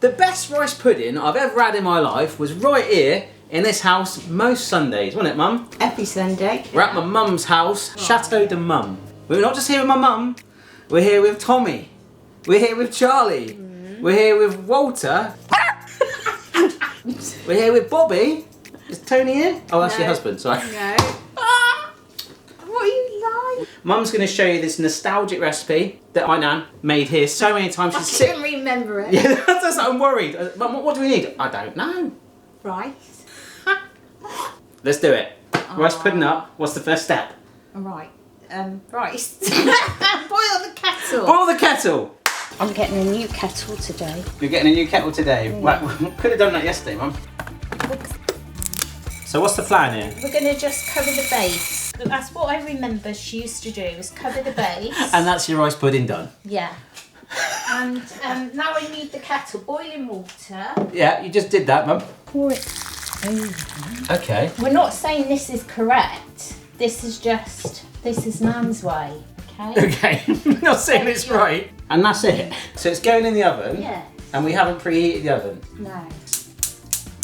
The best rice pudding I've ever had in my life was right here in this house most Sundays, wasn't it, Mum? Every Sunday. We're at my mum's house, Chateau de Mum. We're not just here with my mum, we're here with Tommy. We're here with Charlie. We're here with Walter. We're here with Bobby. Is Tony here? Oh, that's your husband, sorry. No. What are you like? Mum's going to show you this nostalgic recipe that my nan made here so many times. I can't remember it. Yeah, that's I'm worried. Mum, what do we need? I don't know. Rice. Let's do it. Rice pudding up. What's the first step? Right. Rice. Boil the kettle. Boil the kettle. I'm getting a new kettle today. You're getting a new kettle today. Yeah. Well, could have done that yesterday, Mum. So what's the plan here? We're going to just cover the base. That's what I remember she used to do, is cover the base. And that's your rice pudding done? Yeah. And now I need the kettle. Boiling water. Yeah, you just did that, Mum. Pour it over. Okay. We're not saying this is correct. This is Nan's way. Okay? Okay, not saying it's right. And that's it. So it's going in the oven. Yeah. And we haven't preheated the oven. No.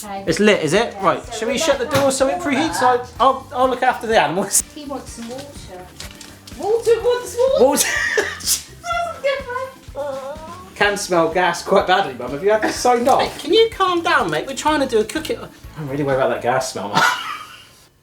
Okay. It's lit, is it? Yeah, Right, so shall we we'll shut the let door that so it cool preheats? up. I'll look after the animals. He wants some water. Water wants water. Water. Can smell gas quite badly, Mum. Have you had this signed off? Can you calm down, mate? We're trying to do a cook it. I'm really worried about that gas smell, Mum.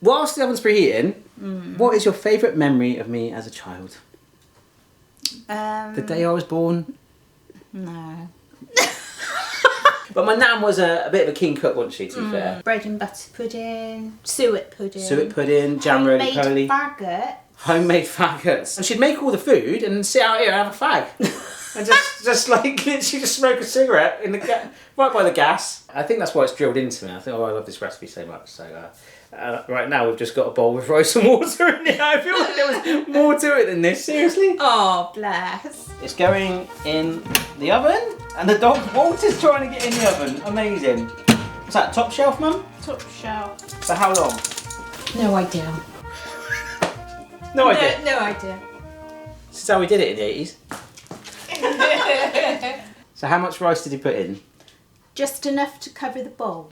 Whilst the oven's preheating, what is your favourite memory of me as a child? The day I was born? No. But my nan was a bit of a keen cook, wasn't she, to be fair? Bread and butter pudding, suet pudding. Suet pudding, jam roly-poly. Faggot. Homemade faggots. And she'd make all the food and sit out here and have a fag. And just like literally just smoke a cigarette in the right by the gas. I think that's why it's drilled into me. I think, I love this recipe so much. So right now we've just got a bowl with rice and water in it. I feel like there was more to it than this. Seriously. Oh, bless. It's going in the oven, and the dog Walter's trying to get in the oven. Amazing. What's that? Top shelf, Mum? Top shelf. So how long? No idea. No idea. No idea. This is how we did it in the 80s. So how much rice did you put in? Just enough to cover the bowl,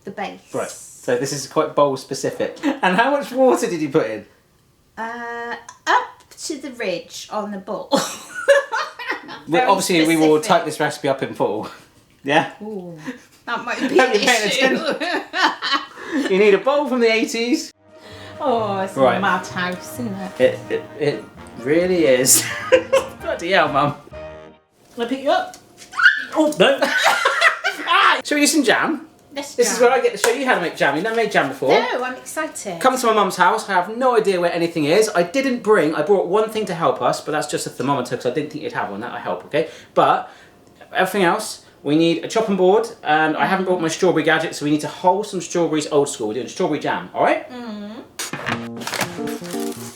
the base. Right. So this is quite bowl specific. And how much water did you put in? Up to the ridge on the bowl. Well, obviously we will type this recipe up in full. Yeah? Ooh, that might be Don't an be paying issue. You need a bowl from the 80s. Oh, it's Right. a madhouse, isn't it? It really is. Bloody hell, Mum. Can I pick you up? Oh, no. Ah! Shall we use some jam? This is where I get to show you how to make jam. You've never made jam before. No, I'm excited. Come to my mum's house. I have no idea where anything is. I brought one thing to help us, but that's just a thermometer because I didn't think you'd have one. That'll help, okay? But everything else, we need a chopping board, and I haven't brought my strawberry gadget, so we need to hull some strawberries old school. We're doing strawberry jam, all right?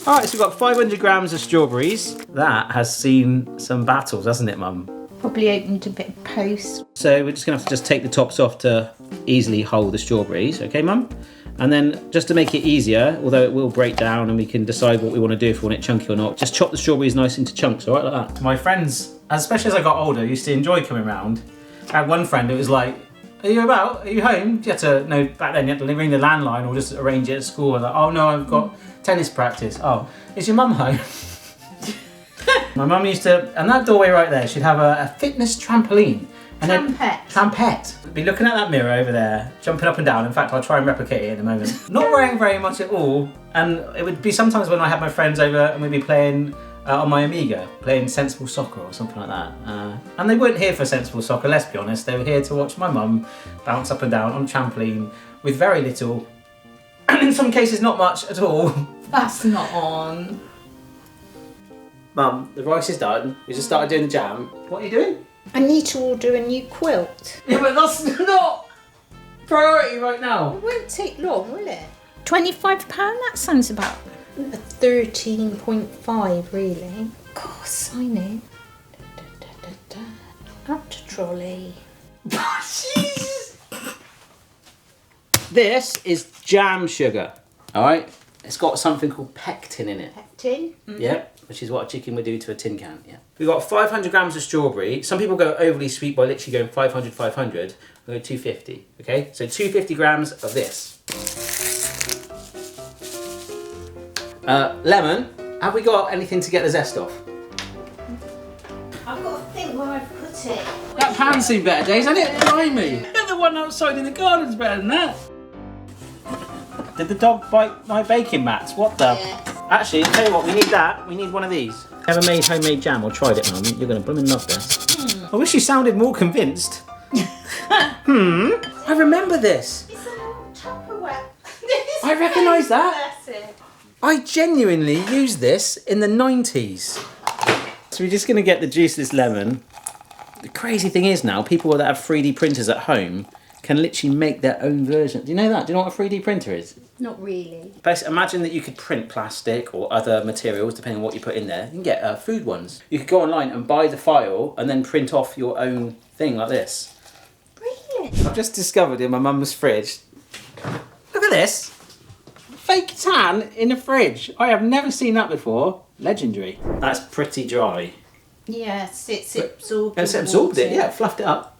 All right, so we've got 500 grams of strawberries. That has seen some battles, hasn't it, Mum? Probably opened a bit of post. So we're just going to have to take the tops off to easily hull the strawberries, okay, Mum? And then just to make it easier, although it will break down and we can decide what we want to do, if we want it chunky or not, just chop the strawberries nice into chunks, all right, like that. My friends, especially as I got older, used to enjoy coming round. I had one friend who was like, are you about? Are you home? You had to, no, back then you had to ring the landline or just arrange it at school. Like, oh no, I've got tennis practice. Oh, is your mum home? My mum used to, and that doorway right there, she'd have a fitness trampoline. And Trampette. Be looking at that mirror over there, jumping up and down. In fact, I'll try and replicate it in a moment. Not wearing very much at all. And it would be sometimes when I had my friends over and we'd be playing on my Amiga, playing sensible soccer or something like that. And they weren't here for sensible soccer, let's be honest. They were here to watch my mum bounce up and down on a trampoline with very little, and in some cases not much at all. That's not on. Mum, the rice is done. We just started doing the jam. What are you doing? I need to order a new quilt. Yeah, but that's not priority right now. It won't take long, will it? £25? That sounds about 13.5, really. God, sign it. Up to trolley. Jesus. This is jam sugar. All right. It's got something called pectin in it. Pectin. Yep. which is what a chicken would do to a tin can. Yeah. We've got 500 grams of strawberry. Some people go overly sweet by literally going 500, 500. We'll go 250. Okay, so 250 grams of this. Lemon. Have we got anything to get the zest off? I've got to think where I've put it. That pan seemed better, Days, hasn't it? Blimey. The one outside in the garden's better than that. Did the dog bite my baking mats? What the? Yeah. Actually, I'll tell you what, we need that. We need one of these. Ever made homemade jam or tried it, Mum? You're going to blooming love this. I wish you sounded more convinced. I remember this. It's an old Tupperware. I recognise that. That's it. I genuinely used this in the 90s. So we're just going to get the juice of this lemon. The crazy thing is now, people that have 3D printers at home can literally make their own version. Do you know that? Do you know what a 3D printer is? Not really. Basically, imagine that you could print plastic or other materials, depending on what you put in there. You can get food ones. You could go online and buy the file and then print off your own thing like this. Brilliant. I've just discovered in my mum's fridge. Look at this. Fake tan in the fridge. I have never seen that before. Legendary. That's pretty dry. Yes, it's absorbed. It's absorbed it, yeah, fluffed it up.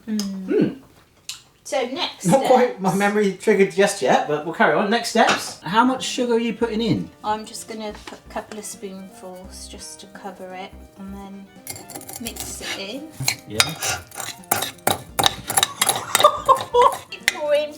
So next Not steps. quite my memory triggered just yet, but we'll carry on. Next steps. How much sugar are you putting in? I'm just going to put a couple of spoonfuls just to cover it and then mix it in. Yeah. Keep pouring.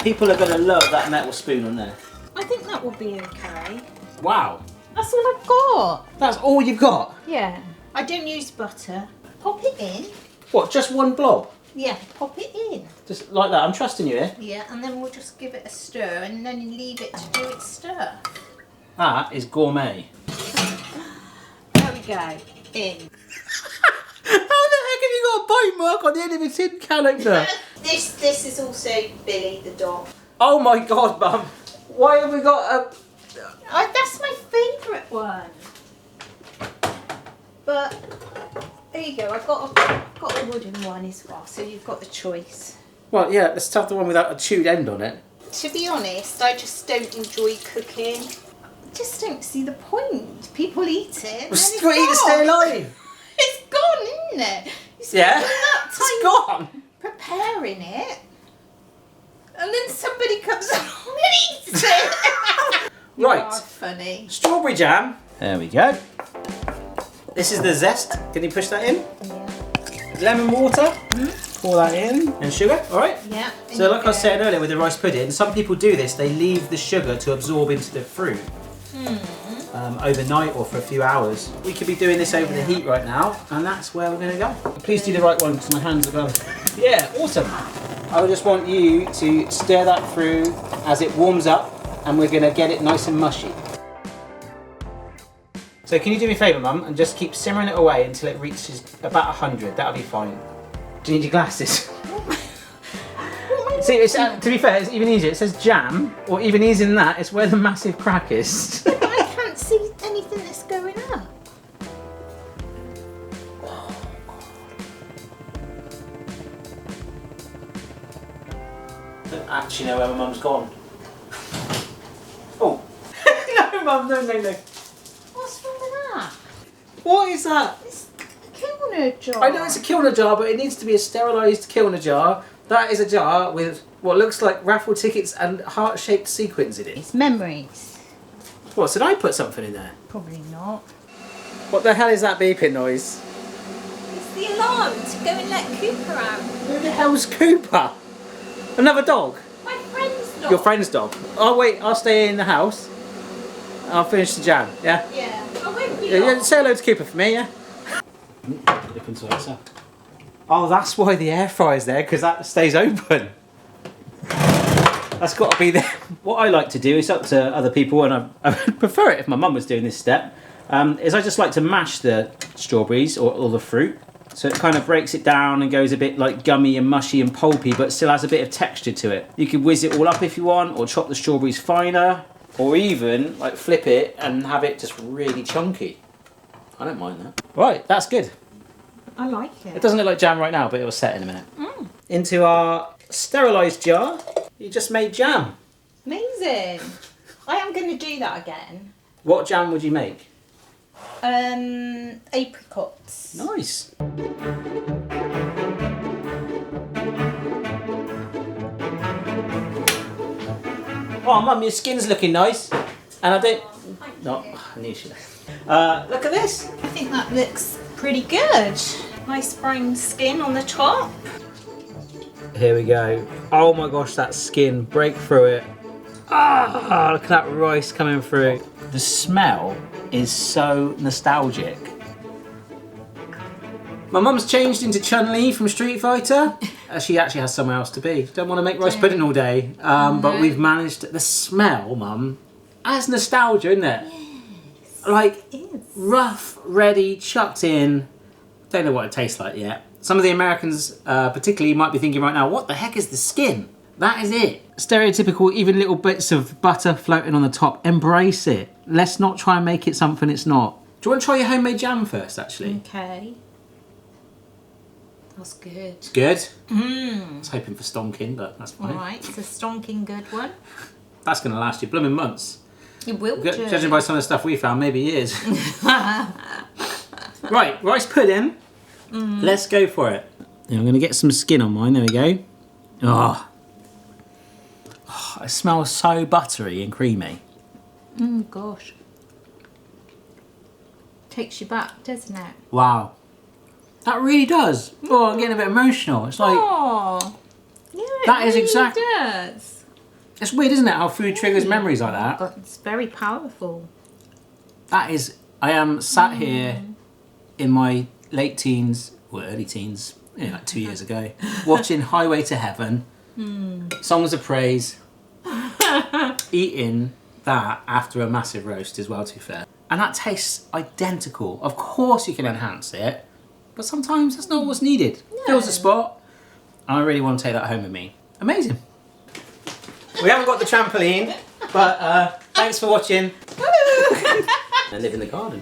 People are going to love that metal spoon on there. I think that will be okay. Wow. That's all I've got. That's all you've got? Yeah. I don't use butter. Pop it in. What, just one blob? Yeah, pop it in. Just like that. I'm trusting you here. Yeah, and then we'll just give it a stir and then leave it to do its stir. That is gourmet. There we go. In. How the heck have you got a bite mark on the end of a tin can opener? This is also Billy the dog. Oh my god, Mum. Why have we got a... That's my favourite one. But there you go. I've got a wooden one as well, so you've got the choice. Well, yeah, let's have the one without a chewed end on it. To be honest, I just don't enjoy cooking. I just don't see the point. People eat it. And then it's Well, eat to stay gone. alive. It's gone, isn't it? You spend Yeah, all that it's time gone. preparing it, and then somebody comes along and eats it. You Right. are funny. Strawberry jam. There we go. This is the zest. Can you push that in? Yeah. Lemon water. Pour that in. And sugar. All right. Yeah. So like I was saying earlier with the rice pudding, some people do this. They leave the sugar to absorb into the fruit overnight or for a few hours. We could be doing this over the heat right now, and that's where we're going to go. Please do the right one because my hands are going. Yeah, awesome. I just want you to stir that through as it warms up, and we're going to get it nice and mushy. So can you do me a favour, Mum, and just keep simmering it away until it reaches about 100. That'll be fine. Do you need your glasses? See, it's, to be fair, it's even easier. It says jam, or even easier than that, it's where the massive crack is. I can't see anything that's going up. I don't actually know where my mum's gone. Oh. No, Mum, no. What's wrong with that? What is that? It's a Kilner jar. I know it's a Kilner jar, but it needs to be a sterilised Kilner jar. That is a jar with what looks like raffle tickets and heart-shaped sequins in it. It's memories. What, did I put something in there? Probably not. What the hell is that beeping noise? It's the alarm to go and let Cooper out. Who the hell's Cooper? Another dog? My friend's dog. Your friend's dog? Oh wait, I'll stay in the house. I'll finish the jam, yeah? Yeah. I won't be Yeah, long. say hello to Cooper for me, yeah? Oh, that's why the air fryer's there, because that stays open. That's got to be there. What I like to do, it's up to other people, and I would prefer it if my mum was doing this step, is I just like to mash the strawberries or the fruit. So it kind of breaks it down and goes a bit like gummy and mushy and pulpy, but still has a bit of texture to it. You could whiz it all up if you want, or chop the strawberries finer, or even like flip it and have it just really chunky. I don't mind that. Right, that's good. I like it. It doesn't look like jam right now, but it will set in a minute. Into our sterilised jar, you just made jam. Amazing. I am going to do that again. What jam would you make? Apricots. Nice. Oh, Mum, your skin's looking nice. And I don't... No, I knew she... look at this. I think that looks pretty good. Nice brown skin on the top. Here we go. Oh my gosh, that skin. Break through it. Ah, look at that rice coming through. The smell is so nostalgic. My mum's changed into Chun-Li from Street Fighter. She actually has somewhere else to be. Don't want to make rice pudding all day. But we've managed... The smell, Mum, that's nostalgia, isn't it? Yes, Like, it is. rough, ready, chucked in. Don't know what it tastes like yet. Some of the Americans, particularly, might be thinking right now, what the heck is the skin? That is it. Stereotypical, even little bits of butter floating on the top. Embrace it. Let's not try and make it something it's not. Do you want to try your homemade jam first, actually? Okay. That's good. It's good. I was hoping for stonking, but that's fine. Alright, it's a stonking good one. That's going to last you blooming months. It will do. Judging by some of the stuff we found, maybe years. Right, rice pudding. Let's go for it. Yeah, I'm going to get some skin on mine. There we go. Oh, it smells so buttery and creamy. Gosh. Takes you back, doesn't it? Wow. That really does. Oh, I'm getting a bit emotional. It's like... Oh, yeah, it That is really exact- does. It's weird, isn't it, how food triggers memories like that? But it's very powerful. That is... I am sat here in my late teens, or early teens, like 2 years ago, watching Highway to Heaven, Songs of Praise, eating that after a massive roast as well, to be fair. And that tastes identical. Of course you can enhance it, but sometimes that's not what's needed. Fills the spot, and I really want to take that home with me. Amazing. We haven't got the trampoline, but thanks for watching. I live in the garden.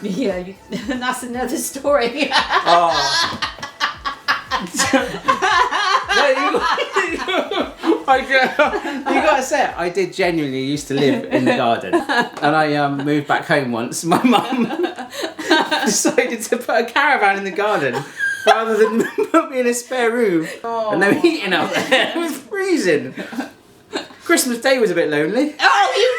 Yeah, that's another story. Oh. You gotta say it. I did genuinely used to live in the garden, and I moved back home once. My mum decided to put a caravan in the garden rather than put me in a spare room, and they were heating up there. It was freezing. Christmas Day was a bit lonely. Oh,